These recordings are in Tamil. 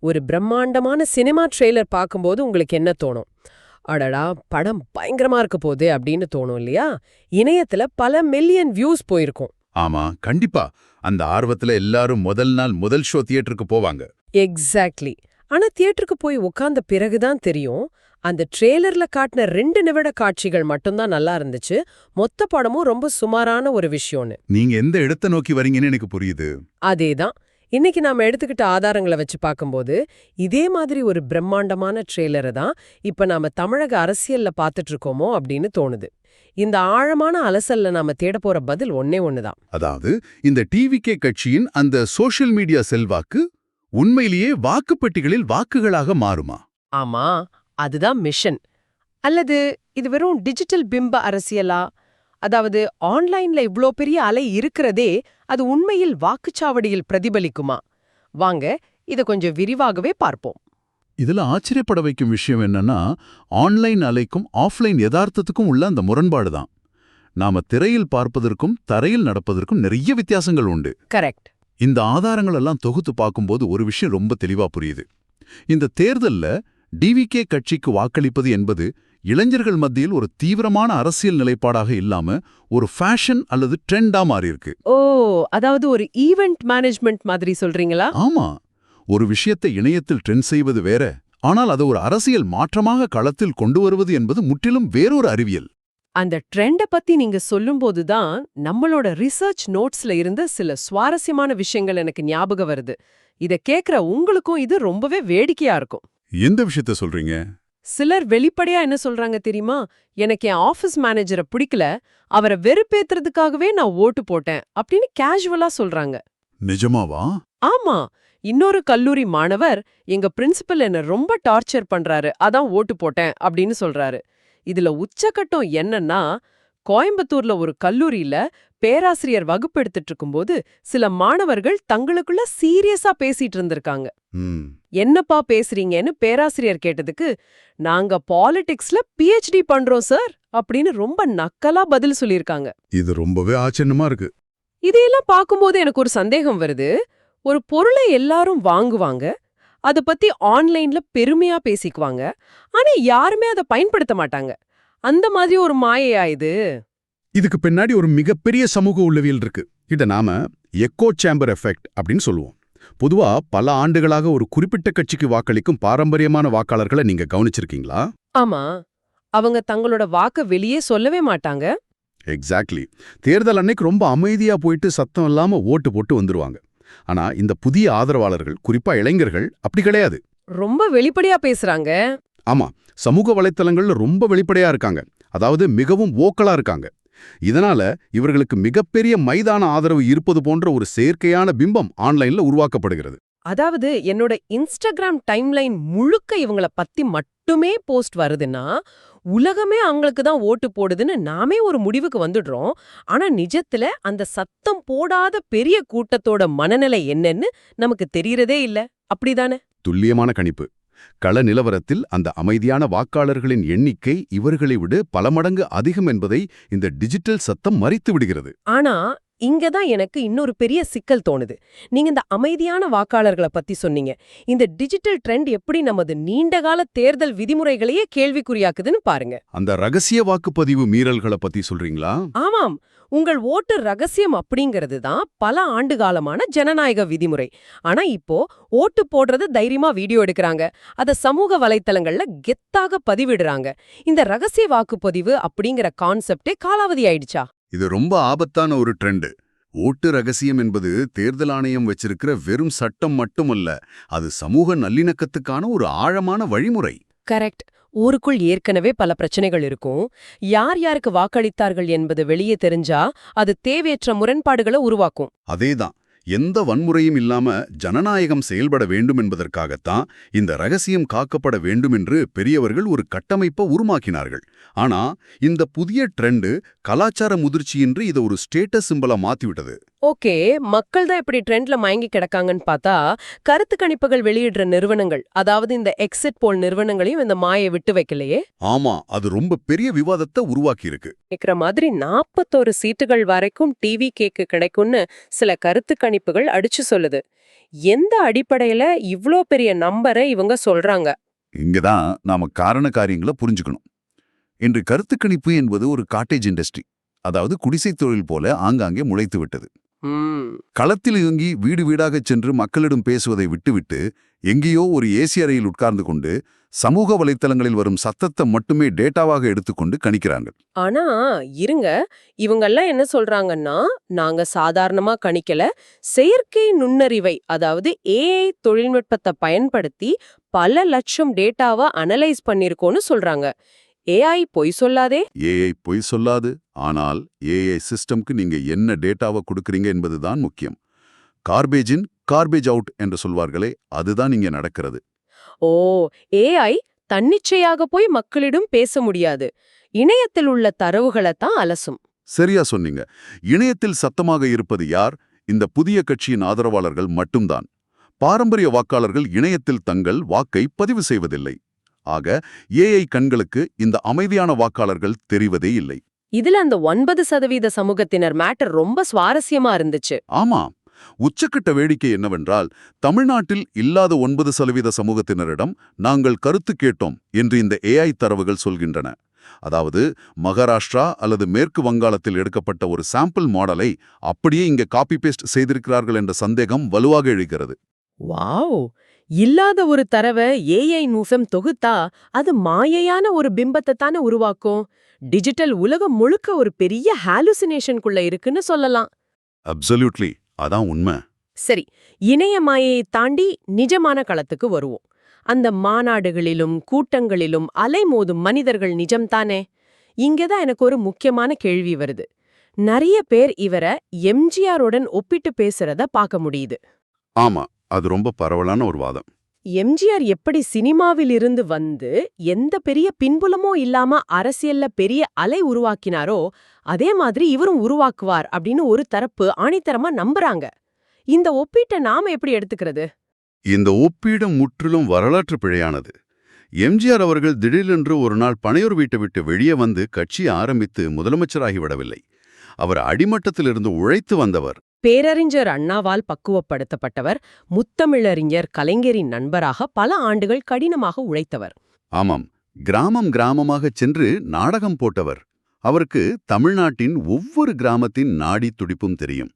ஒரு பிரம்மாண்டமான சினிமா ட்ரெய்லர் பார்க்கும்போது உங்களுக்கு என்ன தோணும்? அடடா, படம் பயங்கரமா இருக்க போகுது அப்படின்னு தோணும் இல்லையா? இணையத்துல பல மில்லியன் வியூஸ் போயிருக்கும். ஆமா, கண்டிப்பா. அந்த ஆர்வத்துல எல்லாரும் முதல் நாள் முதல் ஷோ தியேட்டருக்கு போவாங்க. எக்ஸாக்ட்லி. ஆனா தியேட்டருக்கு போய் உட்கார்ந்த பிறகுதான் தெரியும், அந்த ட்ரெய்லர்ல காட்டின 2 நிமிட காட்சிகள் மட்டும்தான் நல்லா இருந்துச்சு, மொத்த படமும் ரொம்ப சுமாரான ஒரு விஷயம்னு. நீங்க எந்த இடத்தை நோக்கி வரீங்கன்னு எனக்கு புரியுது. அதேதான். இன்னைக்கு நாம எடுத்துக்கிட்ட ஆதாரங்களை வச்சு பார்க்கும்போது, இதே மாதிரி ஒரு பிரம்மாண்டமான ட்ரெய்லரை தான் இப்ப நாம தமிழக அரசியல்ல பார்த்துட்டு இருக்கோமோ அப்படின்னு தோணுது. இந்த ஆழமான அலசல்ல நாம தேட போற பதில் ஒன்னே ஒண்ணுதான். அதாவது, இந்த டிவிகே கட்சியின் அந்த சோஷியல் மீடியா செல்வாக்கு உண்மையிலேயே வாக்குப்பெட்டிகளில் வாக்குகளாக மாறுமா? ஆமா, அதுதான் மிஷன். அல்லது இது வெறும் டிஜிட்டல் பிம்ப அரசியலா? அதாவது ஆன்லைன்ல இவ்ளோ பெரிய அலை இருக்கிறதே, அது உண்மையில் வாக்குச்சாவடியில் பிரதிபலிக்குமா? வாங்க, இத கொஞ்சம் விரிவாகவே பார்ப்போம். இதுல ஆச்சரியப்பட வைக்கும் விஷயம் என்னன்னா, ஆன்லைன் அலைக்கும் ஆஃப்லைன் யதார்த்தத்துக்கும் உள்ள அந்த முரண்பாடு தான். நாம திரையில் பார்ப்பதற்கும் தரையில் நடப்பதற்கும் நிறைய வித்தியாசங்கள் உண்டு. கரெக்ட். இந்த ஆதாரங்கள் எல்லாம் தொகுத்து பார்க்கும்போது ஒரு விஷயம் ரொம்ப தெளிவா புரியுது. இந்த தேர்தல்ல டிவிகே கட்சிக்கு வாக்களிப்பது என்பது இளைஞர்கள் மத்தியில் ஒரு தீவிரமான அரசியல் நிலைப்பாடாக இல்லாம ஒரு ஃபேஷன் அல்லது ட்ரெண்டா மாறியிருக்கு. ஓ, அதாவது ஒரு ஈவென்ட் மேனேஜ்மெண்ட் மாதிரி சொல்றீங்களா? ஆமா, ஒரு விஷயத்தை இணையத்தில் ட்ரெண்ட் செய்வது வேற, ஆனால் அதை ஒரு அரசியல் மாற்றமாக களத்தில் கொண்டு வருவது என்பது முற்றிலும் வேறொரு அறிவியல். அந்த ட்ரெண்ட பத்தி நீங்க சொல்லும்போது தான் நம்மளோட ரிசர்ச் நோட்ஸ்ல இருந்து சில சுவாரஸ்யமான விஷயங்கள் எனக்கு ஞாபகம் வருது. இத கேக்குற உங்களுக்கும் இது ரொம்பவே வேடிக்கையா இருக்கும். எந்த விஷயத்த சொல்றீங்க? சிலர் வெளிப்படையா என்ன சொல்றாங்க தெரியுமா? எனக்கு என் ஆபீஸ் மேனேஜரை பிடிக்கல, அவரை வெறுப்பேத்துறதுக்காகவே நான் ஓட்டு போட்டேன் அப்படின்னு கேஷுவலா சொல்றாங்க. நிஜமாவா? ஆமா. இன்னொரு கல்லூரி மாணவர், எங்க பிரின்சிபல் என்ன ரொம்ப டார்ச்சர் பண்றாரு, அதான் ஓட்டு போட்டேன் அப்படின்னு சொல்றாரு. இதுல உச்சக்கட்டம் என்னன்னா, கோயம்புத்தூர்ல ஒரு கல்லூரியில பேராசிரியர் வகுப்பு எடுத்துட்டு இருக்கும்போது சில மாணவர்கள் தங்களுக்குள்ள சீரியஸா பேசிட்டு இருந்திருக்காங்க. என்னப்பா பேசுறீங்கன்னு பேராசிரியர் கேட்டதுக்கு, நாங்க பாலிடிக்ஸ்ல PhD பண்றோம் சார் அப்படின்னு ரொம்ப நக்கலா பதில் சொல்லியிருக்காங்க. இது ரொம்பவே ஆச்சரியமா இருக்கு. இதையெல்லாம் பார்க்கும்போது எனக்கு ஒரு சந்தேகம் வருது. ஒரு பொருளை எல்லாரும் வாங்குவாங்க, அத பத்தி ஆன்லைன்ல பெருமையா பேசிக்குவாங்க, ஆனா யாருமே அதை பயன்படுத்த மாட்டாங்க. அந்த மாதிரி ஒரு மாயையா இது? இதுக்கு பின்னாடி ஒரு மிகப்பெரிய சமூக உள்ளவியல் இருக்கு. இத நாம எக்கோ சேம்பர் எஃபெக்ட் அப்படின்னு சொல்லுவோம். பொதுவா பல ஆண்டுகளாக ஒரு குறிப்பிட்ட கட்சிக்கு வாக்களிக்கும் பாரம்பரியமான வாக்காளர்களை நீங்க கவனிச்சிருக்கீங்களா? ஆமா, அவங்க தங்களோட வாக்க வெளியே சொல்லவே மாட்டாங்க. எக்ஸாக்ட்லி. தேர்தல் அன்னைக்கு ரொம்ப அமைதியா போயிட்டு சத்தம் இல்லாம ஓட்டு போட்டு வந்துருவாங்க. ஆனா இந்த புதிய ஆதரவாளர்கள், குறிப்பா இளைஞர்கள், அப்படி கிடையாது. ரொம்ப வெளிப்படையா பேசுறாங்க. ஆமா, சமூக வலைத்தளங்கள்ல ரொம்ப வெளிப்படையா இருக்காங்க. அதாவது மிகவும் வோக்கலா இருக்காங்க. இதனால இவர்களுக்கு மிகப்பெரிய மைதான ஆதரவு இருப்பது போன்ற ஒரு செயற்கையான பிம்பம் ஆன்லைன்ல உருவாக்கப்படுகிறது. அதாவது என்னோட இன்ஸ்டாகிராம் டைம்லைன் முழுக்க இவங்கள பத்தி மட்டுமே போஸ்ட் வருதுன்னா, உலகமே அவங்களுக்கு தான் ஓட்டு போடுதுன்னு நாமே ஒரு முடிவுக்கு வந்துடுறோம். ஆனா நிஜத்துல அந்த சத்தம் போடாத பெரிய கூட்டத்தோட மனநிலை என்னன்னு நமக்கு தெரியறதே இல்ல. அப்படிதானே? துல்லியமான கணிப்பு. கள நிலவரத்தில் அந்த அமைதியான வாக்காளர்களின் எண்ணிக்கை இவர்களை விட பல மடங்கு அதிகம் என்பதை இந்த டிஜிட்டல் சத்தம் மறைத்து விடுகிறது. ஆனா இங்கதான் எனக்கு இன்னொரு பெரிய சிக்கல் தோணுது. நீங்க இந்த அமைதியான வாக்காளர்களை பத்தி சொன்னீங்க. இந்த டிஜிட்டல் ட்ரெண்ட் எப்படி நமது நீண்டகால தேர்தல் விதிமுறைகளையே கேள்விக்குறியாக்குதுன்னு பாருங்க. அந்த ரகசிய வாக்குப்பதிவு மீறல்களை பத்தி சொல்றீங்களா? ஆமாம், உங்கள் ஓட்டு ரகசியம் அப்படிங்கிறது தான் பல ஆண்டுகாலமான ஜனநாயக விதிமுறை. ஆனா இப்போ ஓட்டு போடுறது தைரியமா வீடியோ எடுக்கிறாங்க, அத சமூக வலைத்தளங்கள்ல கெத்தாக பதிவிடுறாங்க. இந்த ரகசிய வாக்குப்பதிவு அப்படிங்கிற கான்செப்டே காலாவதி ஆயிடுச்சா? இது ரொம்ப ஆபத்தான ஒரு ட்ரெண்ட். ஓட்டு ரகசியம் என்பது தேர்தல் ஆணையம் வச்சிருக்கிற வெறும் சட்டம் மட்டுமல்ல, அது சமூக நல்லிணக்கத்துக்கான ஒரு ஆழமான வழிமுறை. கரெக்ட். ஊருக்குள் ஏற்கனவே பல பிரச்சனைகள் இருக்கும். யார் யாருக்கு வாக்களித்தார்கள் என்பது வெளியே தெரிஞ்சா அது தேவையற்ற முரண்பாடுகளை உருவாக்கும். அதேதான். எந்த வன்முறையும் இல்லாம ஜனநாயகம் செயல்பட வேண்டும் என்பதற்காகத்தான் இந்த ரகசியம் காக்கப்பட வேண்டும் என்று பெரியவர்கள் ஒரு கட்டமைப்பை உருவாக்கினார்கள். ஆனா இந்த புதிய ட்ரெண்ட் கலாச்சார முதிர்ச்சியின்றி இதை ஒரு ஸ்டேட்டஸ் சிம்பலா மாத்திவிட்டது. ஓகே, மக்கள் தான் இப்படி ட்ரெண்ட்ல மயங்கி கிடக்காங்கன்னு பார்த்தா, கருத்து கணிப்புகள் வெளியிடுற நிறுவனங்கள், அதாவது இந்த எக்ஸிட் போல் நிறுவனங்களையும் இந்த மாயை விட்டு வைக்கலையே. ஆமா, அது ரொம்ப பெரிய விவாதத்தை உருவாக்கி இருக்கு. கேக்குற மாதிரி 41 சீட்டுகள் வரைக்கும் டிவி கேக்கு கிடைக்கும்னு சில கருத்து கணிப்புகள் அடிச்சு சொல்லுது. எந்த அடிப்படையில இவ்ளோ பெரிய நம்பரை இவங்க சொல்றாங்க? இங்கதான் நாம காரண காரியங்களை புரிஞ்சுக்கணும். இன்று கருத்து கணிப்பு என்பது ஒரு காட்டேஜ் இண்டஸ்ட்ரி, அதாவது குடிசை தொழில் போல ஆங்காங்கே முளைத்து விட்டது. ம். களத்தில் இயங்கி வீடு வீடாகச் சென்று மக்களிடம் பேசுவதை விட்டுவிட்டு எங்கேயோ ஒரு ஏசி அறையில் உட்கார்ந்து கொண்டு சமூக வலைத்தளங்களில் வரும் சத்தத்தை மட்டுமே டேட்டாவாக எடுத்துக்கொண்டு கணிக்கிறாங்க. ஆனா இருங்க, இவங்கெல்லாம் என்ன சொல்றாங்கன்னா, நாங்க சாதாரணமா கணிக்கல, செயற்கை நுண்ணறிவை அதாவது ஏஐ தொழில்நுட்பத்தை பயன்படுத்தி பல லட்சம் டேட்டாவை அனலைஸ் பண்ணிருக்கோம்னு சொல்றாங்க. ஏஐ பொய் சொல்லாதே. ஏஐ பொய் சொல்லாது. ஆனால் ஏஐ சிஸ்டம்க்கு நீங்க என்ன டேட்டாவை கொடுக்கறீங்க என்பதுதான் முக்கியம். கார்பேஜ் இன் கார்பேஜ் அவுட் என்று சொல்வார்களே, அதுதான் இங்க நடக்கிறது. ஓ, ஏஐ தன்னிச்சையாக போய் மக்களிடம் பேச முடியாது. இணையத்தில் உள்ள தரவுகளை தான் அலசும். சரியா சொன்னீங்க. இணையத்தில் சத்தமாக இருப்பது யார்? இந்த புதிய கட்சியின் ஆதரவாளர்கள் மட்டும்தான். பாரம்பரிய வாக்காளர்கள் இணையத்தில் தங்கள் வாக்கை பதிவு செய்வதில்லை. ஆக ஏஐ கண்களுக்கு இந்த அமைதியான வாக்காளர்கள் தெரிவதே இல்லை. இதுல அந்த 9% சமூகத்தினர் மேட்டர் ரொம்ப சுவாரஸ்யமா இருந்துச்சு. ஆமா, உச்சக்கட்ட வேடிக்கை என்னவென்றால், தமிழ்நாட்டில் இல்லாத 9% சமூகத்தினரிடம் நாங்கள் கருத்து கேட்டோம் என்று இந்த ஏஐ தரவுகள் சொல்கின்றன. அதாவது மகாராஷ்டிரா அல்லது மேற்கு வங்காளத்தில் எடுக்கப்பட்ட ஒரு சாம்பிள் மாடலை அப்படியே இங்க காப்பி பேஸ்ட் செய்திருக்கிறார்கள் என்ற சந்தேகம் வலுவாக எழுகிறது. வாவ்! இல்லாத ஒரு தரவை ஏஐ நூஃபம் தொகுத்தா அது மாயையான ஒரு பிம்பத்தை தானே உருவாக்கும். டிஜிட்டல் உலகம் முழுக்க ஒரு பெரிய ஹாலுசினேஷனுக்குள்ள இருக்குன்னு சொல்லலாம். அப்சல்யூட்லி, அதான் உண்மை. சரி, இணைய மாயையை தாண்டி நிஜமான களத்துக்கு வருவோம். அந்த மாநாடுகளிலும் கூட்டங்களிலும் அலைமோதும் மனிதர்கள் நிஜம்தானே? இங்கதான் எனக்கு ஒரு முக்கியமான கேள்வி வருது. நிறைய பேர் இவரை எம்ஜிஆருடன் ஒப்பிட்டு பேசுறத பார்க்க முடியுது. ஆமா, அது ரொம்ப பரவலான ஒரு வாதம். எம்ஜிஆர் எப்படி சினிமாவில் இருந்து வந்து எந்த பெரிய பின்புலமோ இல்லாம அரசியல்ல பெரிய அலை உருவாக்கினாரோ அதே மாதிரி இவரும் உருவாக்குவார் அப்படின்னு ஒரு தரப்பு ஆணித்தரமா நம்புறாங்க. இந்த ஒப்பீட்டை நாம எப்படி எடுத்துக்கிறது? இந்த ஒப்பீடு முற்றிலும் வரலாற்று பிழையானது. எம்ஜிஆர் அவர்கள் திடீரென்று ஒரு நாள் பனையூர் வீட்டை விட்டு வெளியே வந்து கட்சியை ஆரம்பித்து முதலமைச்சராகிவிடவில்லை. அவர் அடிமட்டத்திலிருந்து உழைத்து வந்தவர். பேரறிஞர் அண்ணாவால் பக்குவப்படுத்தப்பட்டவர். முத்தமிழறிஞர் கலைஞரின் நண்பராக பல ஆண்டுகள் கடினமாக உழைத்தவர். ஆமாம், கிராமம் கிராமமாகச் சென்று நாடகம் போட்டவர். அவருக்கு தமிழ்நாட்டின் ஒவ்வொரு கிராமத்தின் நாடி துடிப்பும் தெரியும்.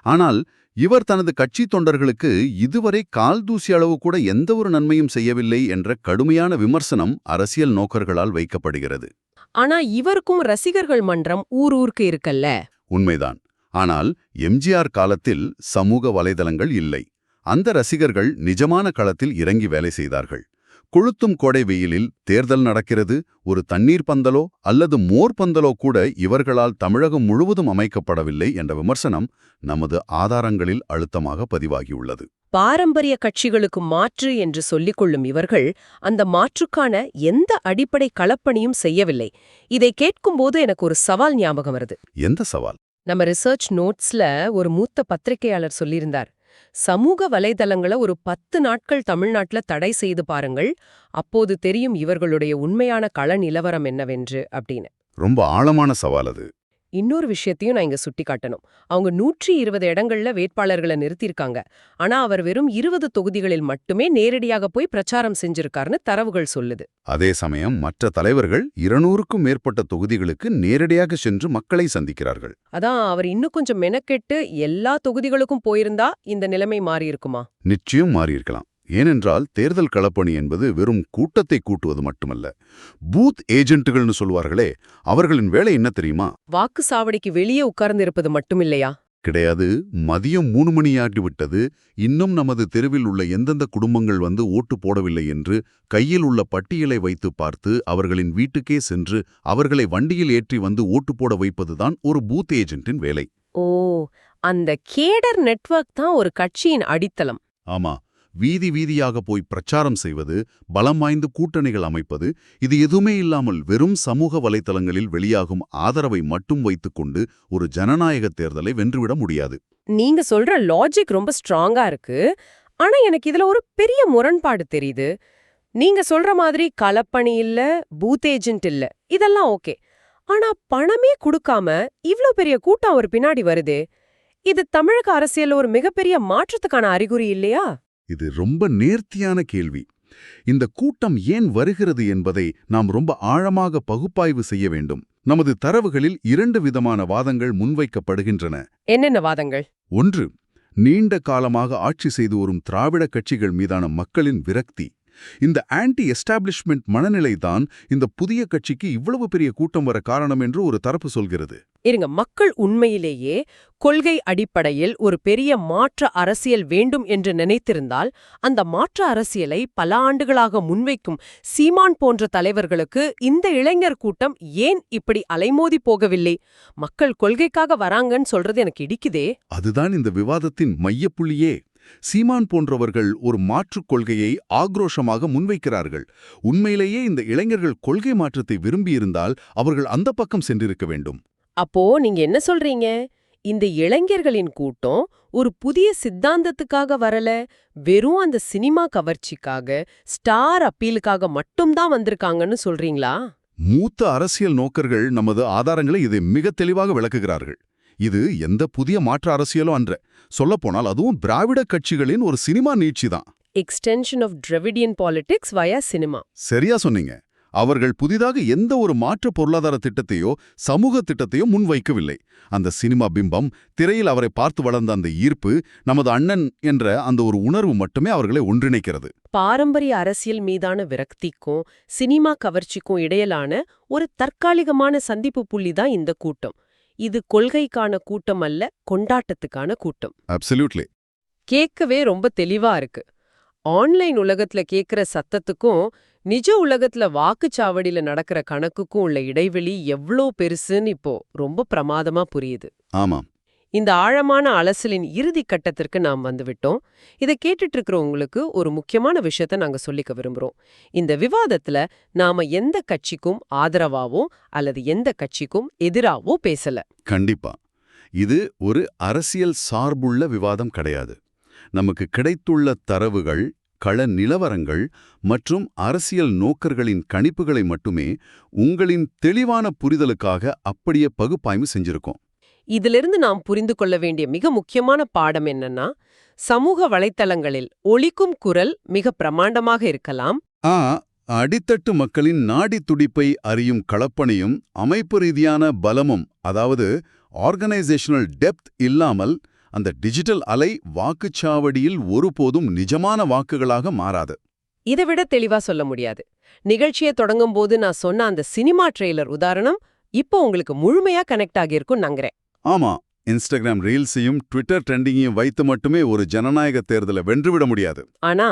ஆனால் இவர் தனது கட்சி தொண்டர்களுக்கு இதுவரை கால் தூசி அளவு கூட எந்த ஒரு நன்மையும் செய்யவில்லை என்ற கடுமையான விமர்சனம் அரசியல் நோக்கர்களால் வைக்கப்படுகிறது. ஆனா இவருக்கும் ரசிகர்கள் மன்றம் ஊருக்கு இருக்கல்ல. உண்மைதான். ஆனால் எம்ஜிஆர் காலத்தில் சமூக வலைதளங்கள் இல்லை. அந்த ரசிகர்கள் நிஜமான களத்தில் இறங்கி வேலை செய்தார்கள். கொளுத்தும் கோடை வெயிலில் தேர்தல் நடக்கிறது, ஒரு தண்ணீர் பந்தலோ அல்லது மோர் பந்தலோ கூட இவர்களால் தமிழகம் முழுவதும் அமைக்கப்படவில்லை என்ற விமர்சனம் நமது ஆதாரங்களில் அழுத்தமாக பதிவாகியுள்ளது. பாரம்பரிய கட்சிகளுக்கு மாற்று என்று சொல்லிக் கொள்ளும் இவர்கள் அந்த மாற்றுக்கான எந்த அடிப்படை களப்பணியும் செய்யவில்லை. இதை கேட்கும்போது எனக்கு ஒரு சவால் ஞாபகம் வருது. எந்த சவால்? நம்ம ரிசர்ச் நோட்ஸ்ல ஒரு மூத்த பத்திரிகையாளர் சொல்லியிருந்தார், சமூக வலைதளங்களை ஒரு 10 நாட்கள் தமிழ்நாட்டுல தடை செய்து பாருங்கள், அப்போது தெரியும் இவர்களுடைய உண்மையான கள நிலவரம் என்னவென்று அப்படின்னு. ரொம்ப ஆழமான சவால் அது. இன்னொரு விஷயத்தையும் நான் இங்க சுட்டி காட்டணும். அவங்க 120 இடங்கள்ல வேட்பாளர்களை நிறுத்தியிருக்காங்க. ஆனா அவர் வெறும் 20 தொகுதிகளில் மட்டுமே நேரடியாக போய் பிரச்சாரம் செஞ்சிருக்காருன்னு தரவுகள் சொல்லுது. அதே சமயம் மற்ற தலைவர்கள் 200க்கும் மேற்பட்ட தொகுதிகளுக்கு நேரடியாக சென்று மக்களை சந்திக்கிறார்கள். அதான் அவர் இன்னும் கொஞ்சம் மெனக்கெட்டு எல்லா தொகுதிகளுக்கும் போயிருந்தா இந்த நிலைமை மாறியிருக்குமா? நிச்சயம் மாறியிருக்கலாம். ஏனென்றால் தேர்தல் களப்பணி என்பது வெறும் கூட்டத்தை கூட்டுவது மட்டுமல்ல. பூத் ஏஜென்ட்டுகள்னு சொல்வார்களே, அவர்களின் வேலை என்ன தெரியுமா? வாக்கு சாவடிக்கு வெளியே உட்கார்ந்து இருப்பது மட்டுமில்லையா? கிடையாது. மதியம் 3 மணியாகி விட்டது, இன்னும் நமது தெருவில் உள்ள எந்தெந்த குடும்பங்கள் வந்து ஓட்டு போடவில்லை என்று கையில் உள்ள பட்டியலை வைத்து பார்த்து அவர்களின் வீட்டுக்கே சென்று அவர்களை வண்டியில் ஏற்றி வந்து ஓட்டு போட வைப்பதுதான் ஒரு பூத் ஏஜென்ட்டின் வேலை. ஓ, அந்த கேடர் நெட்வொர்க் தான் ஒரு கட்சியின் அடித்தளம். ஆமா, வீதி வீதியாக போய் பிரச்சாரம் செய்வது, பலம் வாய்ந்த கூட்டணிகள் அமைப்பது, இது எதுவுமே இல்லாமல் வெறும் சமூக வலைத்தளங்களில் வெளியாகும் ஆதரவை மட்டும் வைத்துக்கொண்டு ஒரு ஜனநாயக தேர்தலை வென்றுவிட முடியாது. நீங்க சொல்ற லாஜிக் ரொம்ப ஸ்ட்ராங்கா இருக்கு. ஆனா எனக்கு இதுல ஒரு பெரிய முரண்பாடு தெரியுது. நீங்க சொல்ற மாதிரி களப்பணி இல்ல, பூத் ஏஜென்ட் இல்ல, இதெல்லாம் ஓகே. ஆனா பணமே கொடுக்காம இவ்ளோ பெரிய கூட்டம் அவர் பின்னாடி வருதே, இது தமிழக அரசியல்ல ஒரு மிகப்பெரிய மாற்றத்துக்கான அறிகுறி இல்லையா? இது ரொம்ப நேர்த்தியான கேள்வி. இந்த கூட்டம் ஏன் வருகிறது என்பதை நாம் ரொம்ப ஆழமாக பகுப்பாய்வு செய்ய வேண்டும். நமது தரவுகளில் 2 விதமான வாதங்கள் முன்வைக்கப்படுகின்றன. என்னென்ன வாதங்கள்? ஒன்று, நீண்ட காலமாக ஆட்சி செய்து வரும் திராவிட கட்சிகள் மீதான மக்களின் விரக்தி. இந்த ஆன்டி எஸ்டாப்ளிஷ்மெண்ட் மனநிலைதான் இந்த புதிய கட்சிக்கு இவ்வளவு பெரிய கூட்டம் வர காரணம் என்று ஒரு தரப்பு சொல்கிறது. இருங்க, மக்கள் உண்மையிலேயே கொள்கை அடிப்படையில் ஒரு பெரிய மாற்ற அரசியல் வேண்டும் என்று நினைத்திருந்தால் அந்த மாற்ற அரசியலை பல ஆண்டுகளாக முன்வைக்கும் சீமான் போன்ற தலைவர்களுக்கு இந்த இளைஞர் கூட்டம் ஏன் இப்படி அலைமோதி போகவில்லை? மக்கள் கொள்கைக்காக வராங்கன்னு சொல்றது எனக்கு இடிக்குதே. அதுதான் இந்த விவாதத்தின் மையப்புள்ளியே. சீமான் போன்றவர்கள் ஒரு மாற்றுக் கொள்கையை ஆக்ரோஷமாக முன்வைக்கிறார்கள். உண்மையிலேயே இந்த இளைஞர்கள் கொள்கை மாற்றத்தை விரும்பியிருந்தால் அவர்கள் அந்த பக்கம் சென்றிருக்க வேண்டும். அப்போ நீங்க என்ன சொல்றீங்க? இந்த இளைஞர்களின் கூட்டம் ஒரு புதிய சித்தாந்தத்துக்காக வரல, வெறும் அந்த சினிமா கவர்ச்சிக்காக, ஸ்டார் அப்பீலுக்காக மட்டும்தான் வந்திருக்காங்கன்னு சொல்றீங்களா? மூத்த அரசியல் நோக்கர்கள் நமது ஆதாரங்களை இதை மிக தெளிவாக விளக்குகிறார்கள். இது எந்த புதிய மாற்று அரசியலும் அன்ற. சொல்லப்போனால் அதுவும் திராவிட கட்சிகளின் ஒரு சினிமா நீட்சிதான். Extension of Dravidian politics via cinema. சரியா சொன்னீங்க. அவர்கள் புதிதாக எந்த ஒரு மாற்று பொருளாதார திட்டத்தையோ சமூக திட்டத்தையோ முன்வைக்கவில்லை. அந்த சினிமா பிம்பம், திரையில் அவரை பார்த்து வளர்ந்த அந்த ஈர்ப்பு, நமது அண்ணன் என்ற அந்த ஒரு உணர்வு மட்டுமே அவர்களை ஒன்றிணைக்கிறது. பாரம்பரிய அரசியல் மீதான விரக்திக்கும் சினிமா கவர்ச்சிக்கும் இடையிலான ஒரு தற்காலிகமான சந்திப்பு புள்ளிதான் இந்த கூட்டம். இது கொள்கைக்கான கூட்டம் அல்ல, கொண்டாட்டத்துக்கான கூட்டம். அப்சல்யூட்லி. கேட்கவே ரொம்ப தெளிவா இருக்கு. ஆன்லைன் உலகத்துல கேட்கிற சத்தத்துக்கும் நிஜ உலகத்துல வாக்குச்சாவடியில நடக்கிற கணக்குக்கும் உள்ள இடைவெளி எவ்ளோ பெருசுன்னு இப்போ ரொம்ப பிரமாதமா புரியுது. ஆமாம். இந்த ஆழமான அலசலின் இறுதி கட்டத்திற்கு நாம் வந்துவிட்டோம். இதை கேட்டுட்டு இருக்கிறவங்களுக்கு ஒரு முக்கியமான விஷயத்த நாங்க சொல்லிக்க விரும்புறோம். இந்த விவாதத்துல நாம எந்த கட்சிக்கும் ஆதரவாவோ அல்லது எந்த கட்சிக்கும் எதிராவோ பேசல. கண்டிப்பா. இது ஒரு அரசியல் சார்புள்ள விவாதம் கிடையாது. நமக்கு கிடைத்துள்ள தரவுகள், கள நிலவரங்கள் மற்றும் அரசியல் நோக்கர்களின் கணிப்புகளை மட்டுமே உங்களின் தெளிவான புரிதலுக்காக அப்படியே பகுப்பாய்வு செஞ்சிருக்கோம். இதிலிருந்து நாம் புரிந்து கொள்ள வேண்டிய மிக முக்கியமான பாடம் என்னன்னா, சமூக வலைத்தளங்களில் ஒலிக்கும் குரல் மிக பிரமாண்டமாக இருக்கலாம். அடித்தட்டு மக்களின் நாடி துடிப்பை அறியும் களப்பணியும் அமைப்பு ரீதியான பலமும், அதாவது ஆர்கனைசேஷனல் டெப்த் இல்லாமல் அந்த டிஜிட்டல் அலை வாக்குச்சாவடியில் ஒருபோதும் நிஜமான வாக்குகளாக மாறாது. இதைவிட தெளிவா சொல்ல முடியாது. நிகழ்ச்சியை தொடங்கும் போது நான் சொன்ன அந்த சினிமா ட்ரெய்லர் உதாரணம் இப்போ உங்களுக்கு முழுமையா கனெக்ட் ஆகியிருக்கும் நங்குறேன். ஆமா, இன்ஸ்டாகிராம் ரீல்ஸையும் ட்விட்டர் ட்ரெண்டிங்கையும் வைத்து மட்டுமே ஒரு ஜனநாயக தேர்தலை வென்றுவிட முடியாது. ஆனா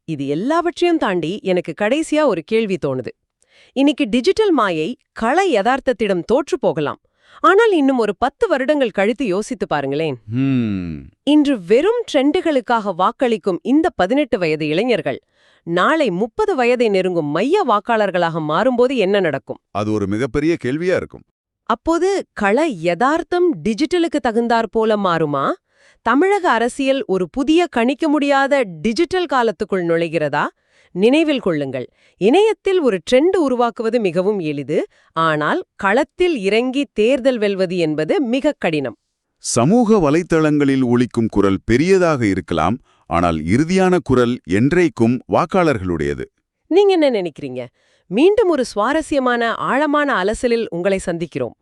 இது எல்லாவற்றையும் தாண்டி எனக்கு கடைசியா ஒரு கேள்வி தோணுது. இன்னைக்கு டிஜிட்டல் மாயை கள யதார்த்தத்திடம் தோற்று போகலாம். ஆனால் இன்னும் ஒரு 10 வருடங்கள் கழித்து யோசித்து பாருங்களேன். இன்று வெறும் ட்ரெண்டுகளுக்காக வாக்களிக்கும் இந்த 18 வயது இளைஞர்கள் நாளை 30 வயதை நெருங்கும் மைய வாக்காளர்களாக மாறும்போது என்ன நடக்கும்? அது ஒரு மிகப்பெரிய கேள்வியா இருக்கும். அப்போது கள யதார்த்தம் டிஜிட்டலுக்கு தகுந்தாற் போல மாறுமா? தமிழக அரசியல் ஒரு புதிய கணிக்க முடியாத டிஜிட்டல் காலத்துக்குள் நுழைகிறதா? நினைவில் கொள்ளுங்கள், இணையத்தில் ஒரு ட்ரெண்ட் உருவாக்குவது மிகவும் எளிது. ஆனால் களத்தில் இறங்கி தேர்தல் வெல்வது என்பது மிக கடினம். சமூக வலைத்தளங்களில் ஒலிக்கும் குரல் பெரியதாக இருக்கலாம், ஆனால் இறுதியான குரல் என்றைக்கும் வாக்காளர்களுடையது. நீங்க என்ன நினைக்கிறீங்க? மீண்டும் ஒரு சுவாரஸ்யமான ஆழமான அலசலில் உங்களை சந்திக்கிறோம்.